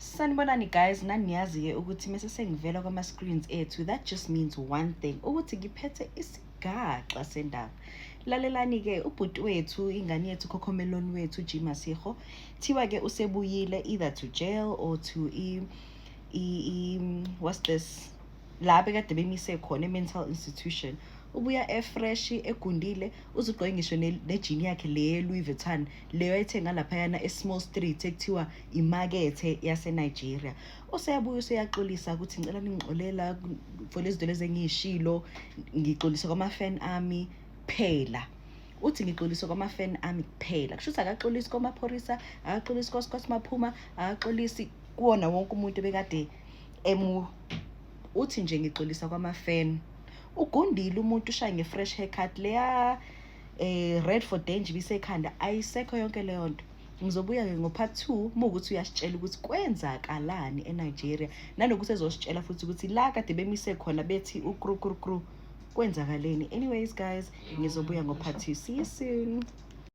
Sanibonani guys, naniyazi-ke ukuthi mase sengivela kwama-screens ethu, that just means one thing, ukuthi ngiphethe isigaxa sendaba. Lalelani-ke, ubhuti wethu, ingane yethu, Cocomelon wethu, G Masigo, thiwa-ke usebuyile either to jail or to what's this, la bekade bemise khona e-mental institution. Ubuya efresh egundile, uzugqoke ngisho nejini yakhe le Louis Vuitton leyo ayithenga laphayana e-Small Street ekuthiwa imakethe yase-Nigeria. Useyabuya useyaxolisa ukuthi ngicela ningixolela for lezi zinto lezi engiyishilo, ngixolisa kwama-fan ami phela. Uthi ngixolisa kwama-fan ami kuphela, kusho ukuthi akaxolisi kwamapholisa, akaxolisi kwaSimaphuma, akaxolisi kuwona wonke umuntu bekade uthi nje ngixolisa kwama-fan. Ugundile umuntu ushaye nge-fresh haircut leya red for danger bisekhanda, ayisekho yonke leyo nto. Ngizobuya-ke ngo-part 2 ukuthi uyasitshela ukuthi kwenzakalani eNigeria, nanokuthi ezositshela futhi ukuthi la kade bemise khona bethi ukru kwenzakaleni. Anyways guys, ngizobuya ngo-part 2. See you soon.